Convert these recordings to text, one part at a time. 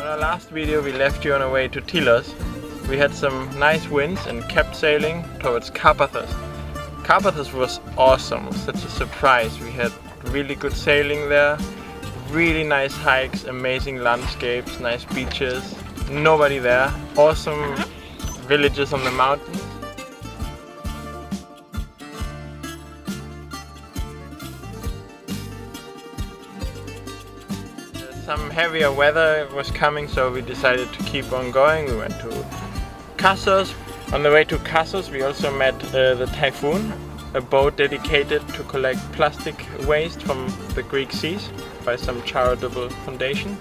our last video we left you on our way to Tilos. We had some nice winds and kept sailing towards Karpathos. Karpathos was awesome, such a surprise. We had really good sailing there, really nice hikes, amazing landscapes, nice beaches, nobody there, awesome villages on the mountains. Some heavier weather was coming, so we decided to keep on going. We went to Kasos. On the way to Kasos we also met the Typhoon, a boat dedicated to collect plastic waste from the Greek seas by some charitable foundation.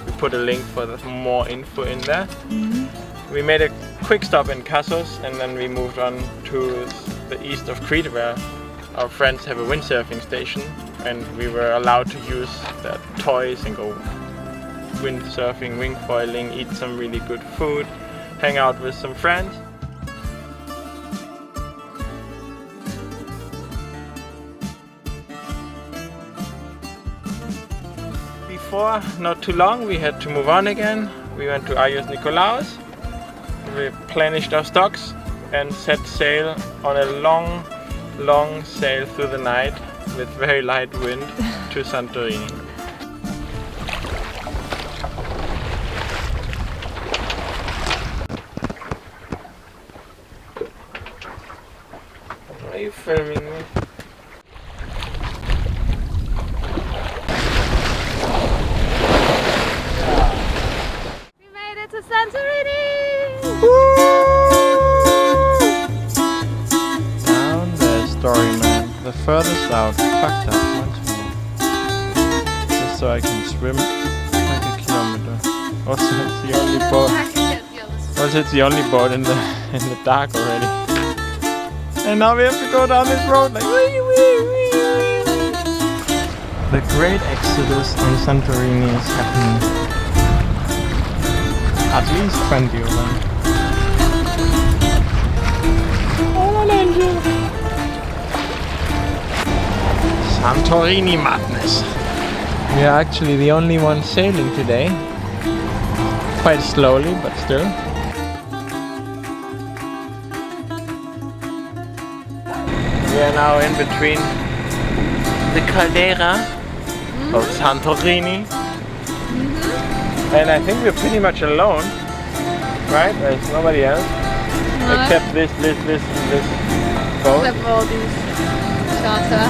We put a link for more info in there. We made a quick stop in Kasos and then we moved on to the east of Crete, where our friends have a windsurfing station, and we were allowed to use their toys and go windsurfing, wingfoiling, eat some really good food, hang out with some friends. Before, not too long, we had to move on again. We went to Ayos Nikolaos, replenished our stocks and set sail on a long sail through the night with very light wind to Santorini. Are you filming me? We made it to Santorini! Down there's Dory Man, the furthest out, fucked up once more. Just so I can swim like a kilometer. Also it's the only boat. Also it's the only boat in the dark already. And now we have to go down this road like wee, wee, wee, wee. The great exodus on Santorini is happening. At least 20 of them. Oh, an angel! Santorini madness. We are actually the only ones sailing today. Quite slowly, but still. We are now in between the caldera of Santorini. And I think we're pretty much alone, right? There's nobody else except this boat. Except for all these charter.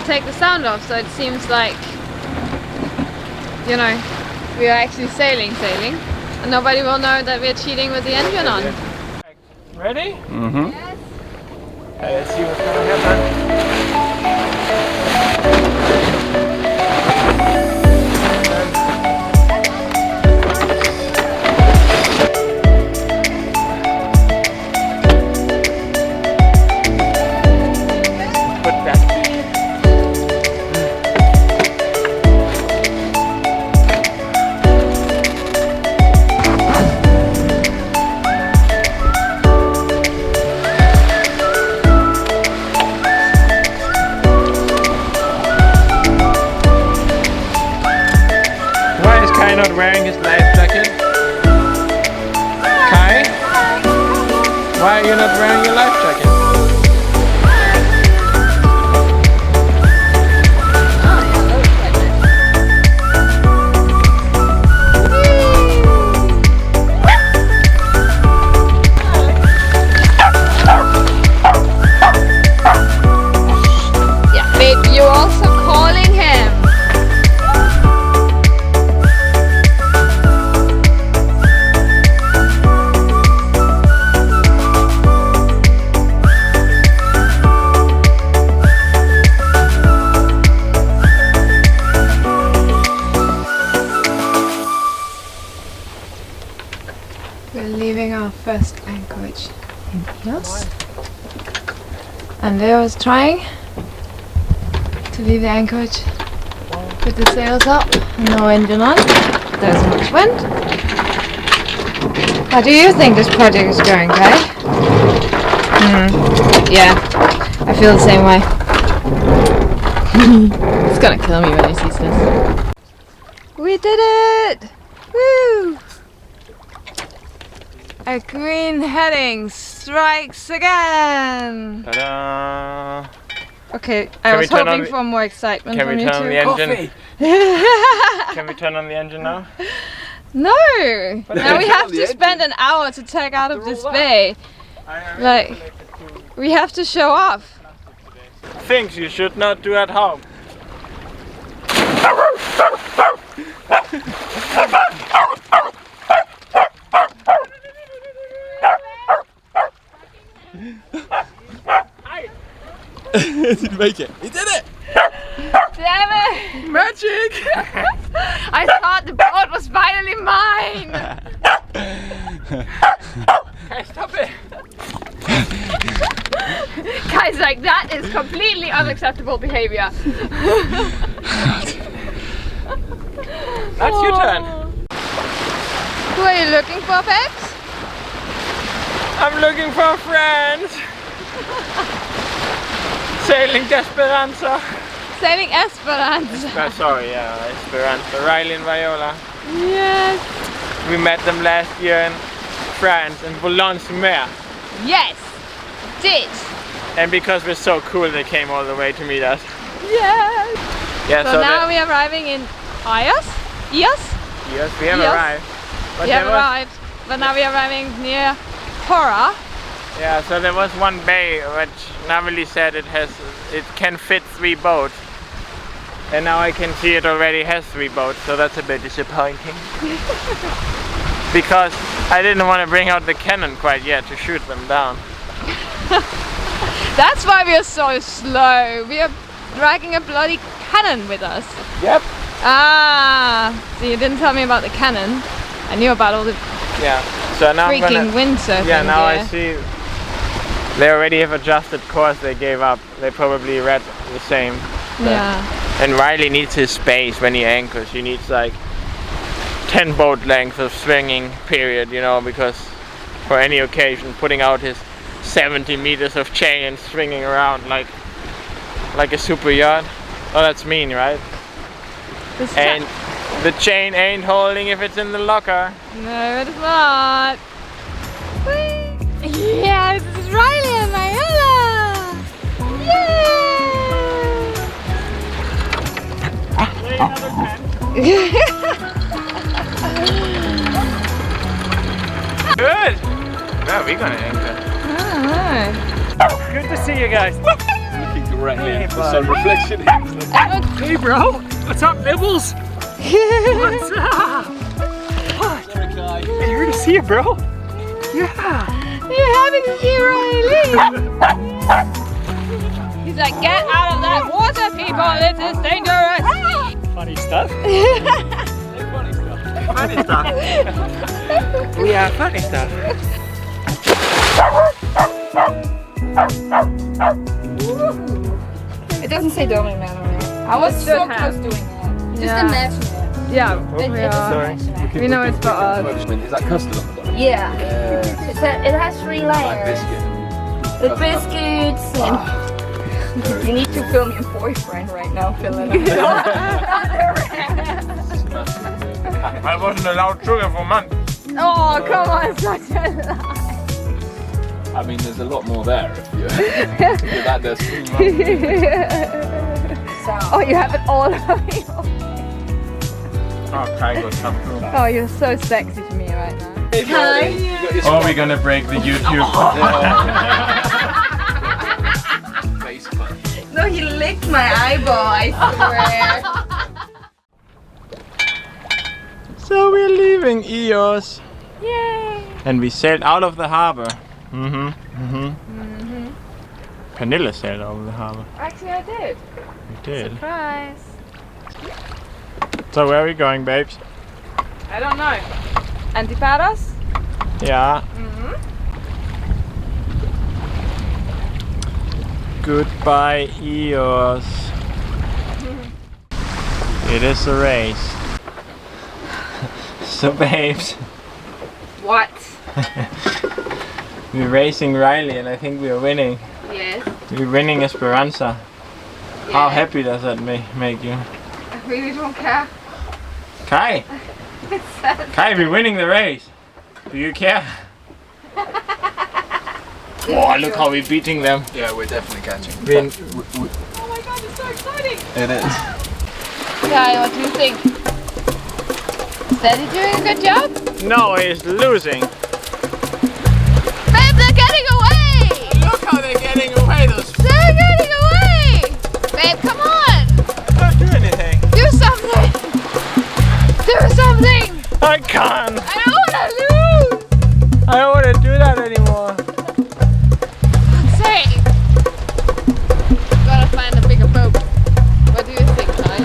Take the sound off, so it seems like, you know, we are actually sailing, and nobody will know that we're cheating with the engine on. Ready? Mm-hmm. Yes. Let's see what's gonna happen. Not wearing his life jacket? Kai? Why are you not wearing your life jacket? Yeah, babe, you're also calling him. anchorage in Eos. And Leo is trying to leave the anchorage with the sails up, no engine on, there's much wind. How do you think this project is going, Kai? Yeah, I feel the same way. It's gonna kill me when he sees this. We did it! Woo! A green heading strikes again! Ta-da! Okay, I was hoping for more excitement from you two. Can we turn on the engine? Can we turn on the engine now? No! Now we have to spend an hour to take out of this bay. Like, we have to show off. Things you should not do at home. Didn't make it. He did it! Damn it! Magic! I thought the boat was finally mine! Hey, stop it! Guys, like, that is completely unacceptable behavior. That's your turn. Who are you looking for, Peps? I'm looking for friends. Sailing Esperanza. Sailing Esperanza. Sorry, yeah, Esperanza. Riley and Viola. Yes. We met them last year in France, in Volcano. Yes. Did. And because we're so cool, they came all the way to meet us. Yes. Yeah, so now we are arriving in Eos? Yes, we have arrived. But we have arrived, but now we are arriving near Paros. Yeah, so there was one bay which Navali said it can fit 3 boats. And now I can see it already has 3 boats, so that's a bit disappointing. Because I didn't want to bring out the cannon quite yet to shoot them down. That's why we are so slow. We are dragging a bloody cannon with us. Yep. Ah, so you didn't tell me about the cannon. I knew about all the so now freaking windsurfing. Yeah, now I see they already have adjusted course. They gave up. They probably read the same. Yeah. And Riley needs his space when he anchors. He needs like 10 boat lengths of swinging period, you know, because for any occasion, putting out his 70 meters of chain and swinging around like a super yacht. Oh, that's mean, right? And the chain ain't holding if it's in the locker. No, it is not. Whee! Yeah, this is Riley and Viola. Yay! Good. Where are we gonna anchor? Alright. Good to see you guys. Looking directly into the sun reflection. Hey bro, what's up Nibbles? What's up? Here to see you bro. Yeah. You're happy to see Riley. He's like, get out of that water people, it is dangerous. Funny stuff. Funny stuff. We are funny stuff. It doesn't say Dory Man on it. I was so close doing it. Just imagine it. Yeah, Sorry. we know it's for us. Is that custard on the bottom? Yeah. It has 3 layers. The biscuits. You need to film your boyfriend right now, filling it. I wasn't allowed sugar for months. Oh, come on, such a lie. I mean, there's a lot more there if you're that desperate. Oh, you have it all over you. Oh, Kai got some too. Oh, you're so sexy to me right now. Oh, we're gonna break the YouTube. No, he licked my eyeball, I swear. So we're leaving Eos. Yay! And we sailed out of the harbor. Pernilla sailed out of the harbor. Actually, I did. You did. Surprise. So where are we going, babes? I don't know. Antiparos? Yeah. Goodbye, Eos. It is a race. So babes, What? we're racing Riley and I think we are winning. Yes. We're winning Esperanza. How happy does that make you? I really don't care. Kai! It's sad. Kai, we're winning the race. Do you care? Oh, look how we're beating them. Yeah, we're definitely catching. We're Oh my god, it's so exciting! It is. Kai, what do you think? Is Daddy doing a good job? No, he's losing. Babe, they're getting away! Look how they're getting away, those. They're getting away! Babe, come on! Don't do anything. Do something! Do something! I can't. I don't want to lose! I don't want to do that anymore. Say! Gotta find a bigger boat. What do you think, Kai?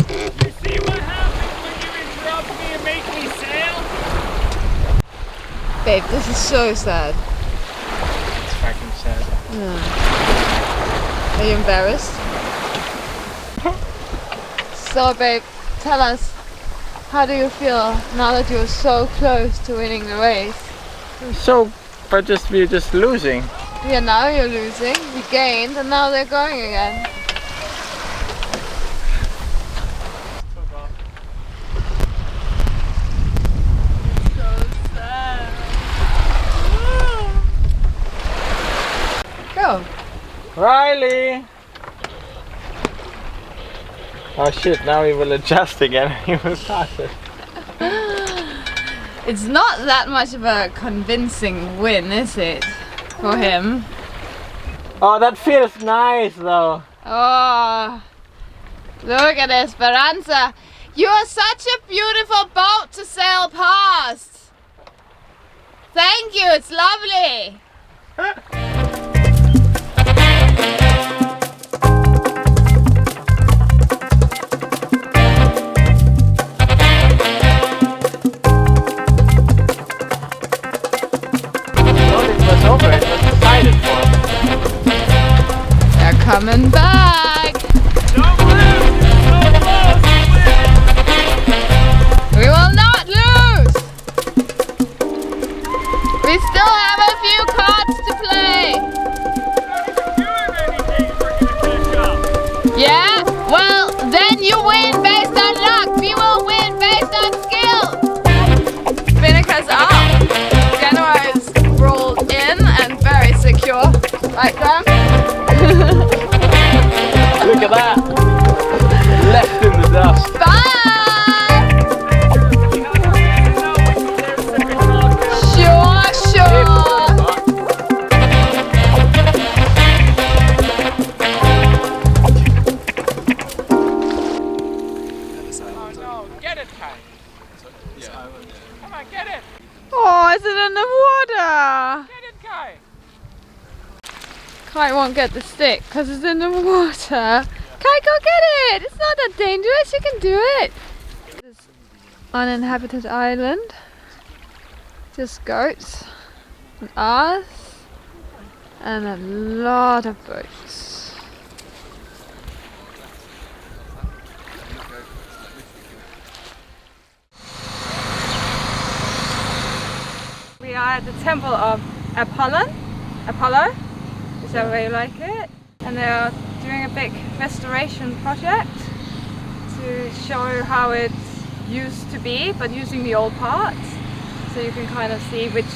You see what happens when you interrupt me and make me sail? Babe, this is so sad. It's fucking sad. Are you embarrassed? So, babe, tell us, how do you feel now that you're so close to winning the race? So, but we're just losing. Yeah, now you're losing. We gained, and now they're going again. Go. Riley! Oh shit, now he will adjust again. He will pass it. It's not that much of a convincing win, is it? For him. Oh, that feels nice though. Oh, look at Esperanza. You are such a beautiful boat to sail past. Thank you, it's lovely. Over, it was decided for. They're coming back. Don't lose! You're so close! We will not lose. We still have a few cards to play. Yeah, well, then you win based on luck. We will win based on skill. Spinnaker's up. Genoa is rolled in and very secure. Right, Graham? Look at that! Left in the dust. Bye! Sure, sure. Oh no, get it, Kai. Come on, get it! Oh, is it in the water? Get it, Kai! Kai won't get the stick because it's in the water. Kai, go get it! It's not that dangerous, you can do it! This uninhabited island. Just goats and us and a lot of boats. We are at the temple of Apollon. Apollo, whichever way you like it. And they are doing a big restoration project to show how it used to be, but using the old parts. So you can kind of see which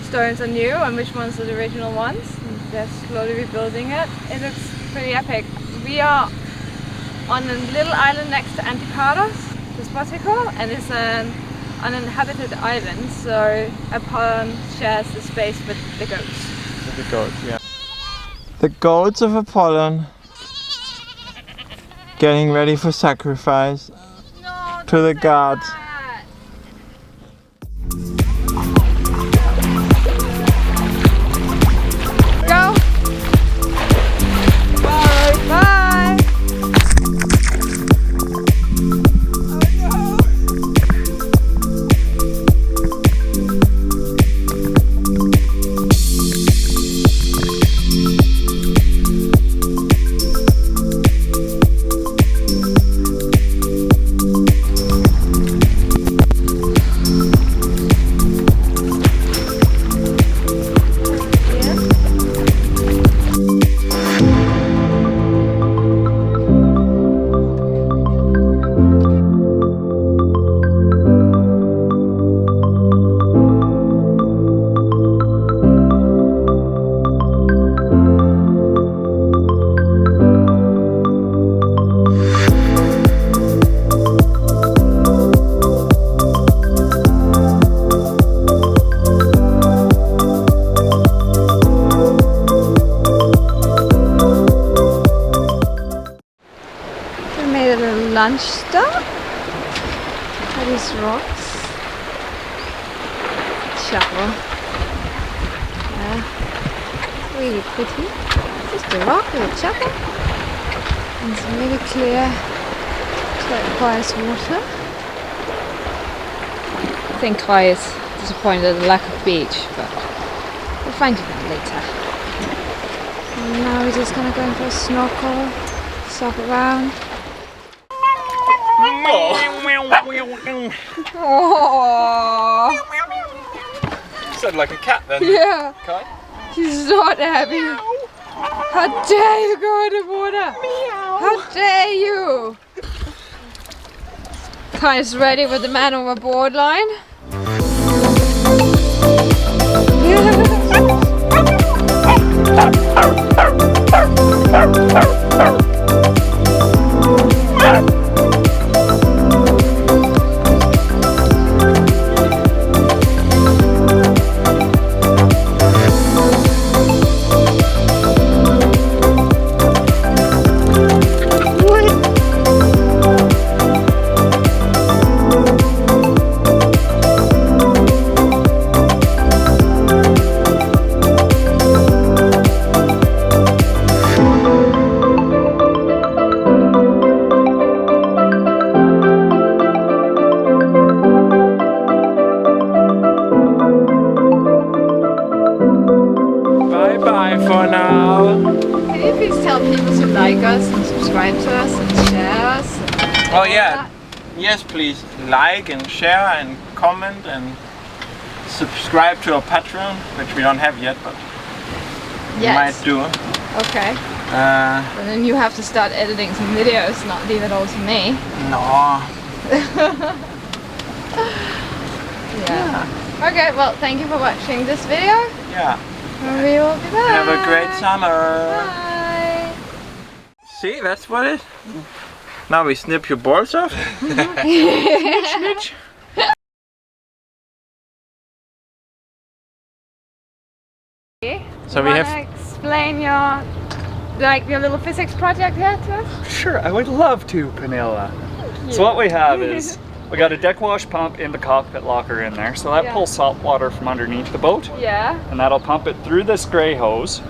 stones are new and which ones are the original ones. And they're slowly rebuilding it. It looks pretty epic. We are on a little island next to Antiparos, Despotiko, and it's an uninhabited island, so Apollon shares the space with the goats. The goats, yeah. The goats of Apollon getting ready for sacrifice to the gods. Go! Bye! Bye! strange stuff. Are these rocks? Shovel. Yeah. Really pretty. Just a rock with a shovel. And some really clear turquoise water. I think Kai is disappointed at the lack of beach, but we'll find you that later. And now we're just gonna go in for a snorkel, stop around. Oh, You sound like a cat then. yeah, Kai? he's not happy. How dare you go in the water? How dare you? Kai is ready with the man overboard line. Bye for now. Can you please tell people to like us and subscribe to us and share us? And Oh all yeah. that? Yes, please like and share and comment and subscribe to our Patreon, which we don't have yet, but we Yes. might do. Okay. And then you have to start editing some videos, not leave it all to me. No. Yeah. Okay, well, thank you for watching this video. Yeah. And we will be back. Have a great summer. Bye. See, that's what it. Now we snip your balls off. So we Wanna have. explain your little physics project here to us? Sure, I would love to, Penilla. So what we have is, we got a deck wash pump in the cockpit locker in there. So that Yeah. pulls salt water from underneath the boat. Yeah. And that'll pump it through this gray hose.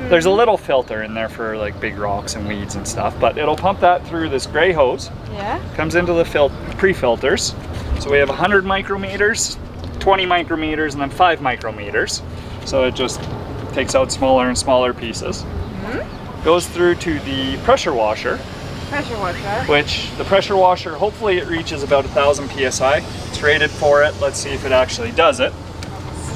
There's a little filter in there for like big rocks and weeds and stuff, but it'll pump that through this gray hose. Yeah. Comes into the pre-filters. So we have 100 micrometers, 20 micrometers, and then 5 micrometers. So it just takes out smaller and smaller pieces. Goes through to the pressure washer, Pressure washer. which the pressure washer, hopefully it reaches about 1000 PSI. It's rated for it. Let's see if it actually does it.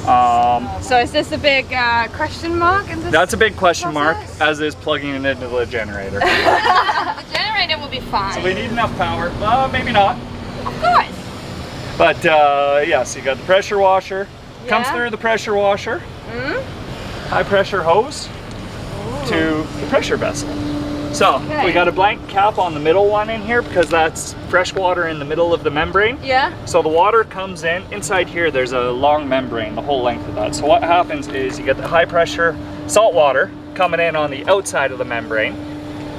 So is this a big question mark in this? That's a big question mark, process? as is plugging it into the generator. The generator will be fine. So we need enough power. Well, maybe not. Of course. But yeah, so you got the pressure washer. Comes Yeah. through the pressure washer. High pressure hose to the pressure vessel. So Okay. we got a blank cap on the middle one in here because that's fresh water in the middle of the membrane. Yeah. So the water comes in. Inside here there's a long membrane, the whole length of that. So what happens is you get the high pressure salt water coming in on the outside of the membrane,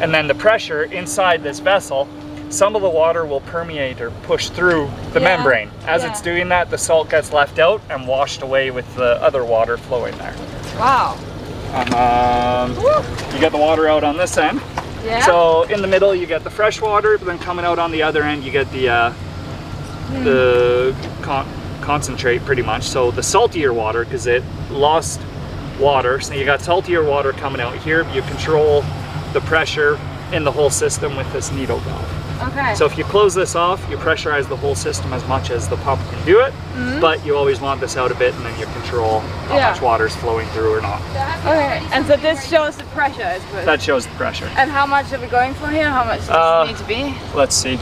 and then the pressure inside this vessel, some of the water will permeate or push through the Yeah. membrane. As Yeah. it's doing that, the salt gets left out and washed away with the other water flowing there. Wow. You get the water out on this end. Yeah. So in the middle you get the fresh water, but then coming out on the other end you get the concentrate pretty much. So the saltier water, because it lost water, so you got saltier water coming out here. You control the pressure in the whole system with this needle valve. Okay. So if you close this off, you pressurize the whole system as much as the pump can do it, but you always want this out a bit, and then you control how Yeah. much water is flowing through or not. Okay. And so this shows the pressure, I suppose. That shows the pressure. And how much are we going for here? How much does it need to be? Let's see,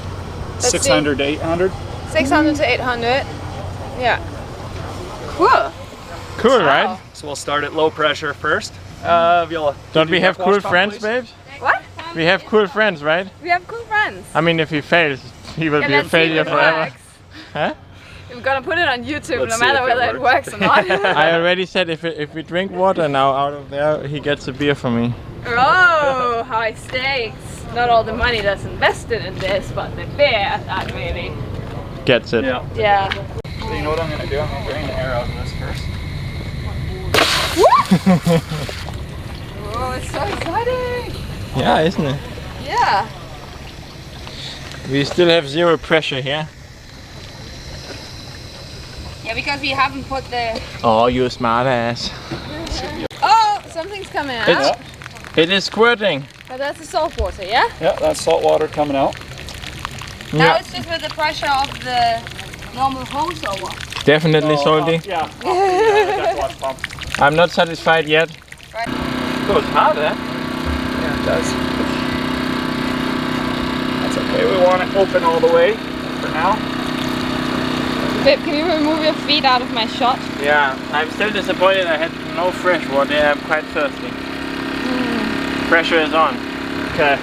Let's 600 to 800. 600 to 800. Yeah. Cool. Cool, Wow. right? So we'll start at low pressure first. Viola, Don't we do have deck cool wash pump, friends, please? babes? What? We have cool friends, right? We have cool friends. I mean, if he fails, he will Yeah, be a let's see failure if it forever. works. Huh? We're gonna put it on YouTube Let's no see matter if it whether it works or not. I already said if we drink water now out of there, he gets a beer from me. Oh, high stakes. Not all the money that's invested in this, but the bear that really Gets it. Yeah. Yeah. So you know what I'm gonna do? I'm gonna drain the air out of this first. Oh, it's so exciting. Yeah, isn't it? Yeah. We still have zero pressure here. Yeah, because we haven't put the... Oh, you smart ass. Oh, something's coming out. It is squirting. But that's the salt water, yeah? Yeah, that's salt water coming out. Now it's just with the pressure of the normal hose or what? Definitely salty. Yeah. Off the deck wash pump. I'm not satisfied yet. Right. Goes hard, eh? Yeah, it does. That's okay. We want it open all the way for now. Babe, can you remove your feet out of my shot? Yeah, I'm still disappointed I had no fresh water. I'm quite thirsty. Pressure is on. Okay.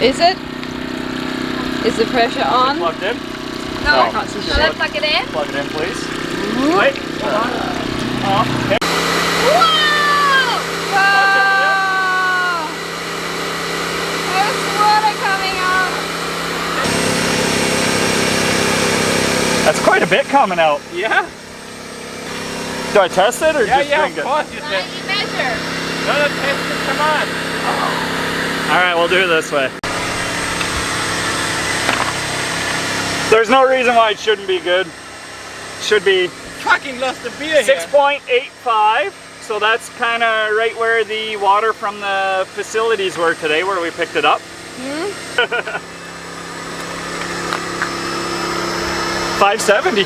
Is it? Is the pressure on? Plugged in? No, Oh. I can't see shit. Let's plug it in. Plug it in, please. Wait, hold on. Off. Okay. Whoa! Whoa! There's water coming out. That's quite a bit coming out. Yeah? Do I test it or just Yeah, drink of it? course you Now test. you measure. No, test it, come on. Alright, we'll do it this way. There's no reason why it shouldn't be good. Should be Fucking lost the beer here. 6.85. So that's kind of right where the water from the facilities were today, where we picked it up. 570.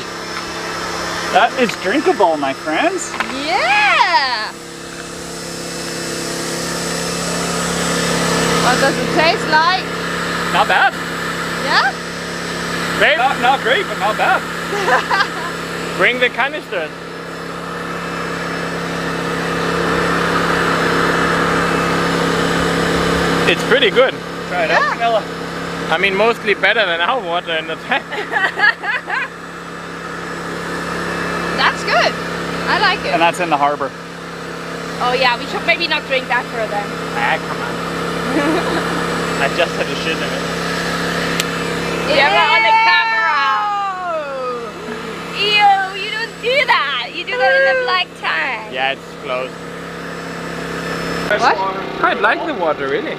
That is drinkable, my friends. Yeah! What does it taste like? Not bad. Yeah? Babe, Not great, but not bad. bring the canisters. It's pretty good. Try it out, vanilla. I mean, mostly better than our water in the tank. That's good. I like it. And that's in the harbor. Oh yeah, we should maybe not drink that further. Ah, come on. I just had a shit in it. Yeah, on the camera. Ew, you don't do that. You do that in the black tank. Yeah, it's close. What? Quite like the water, really.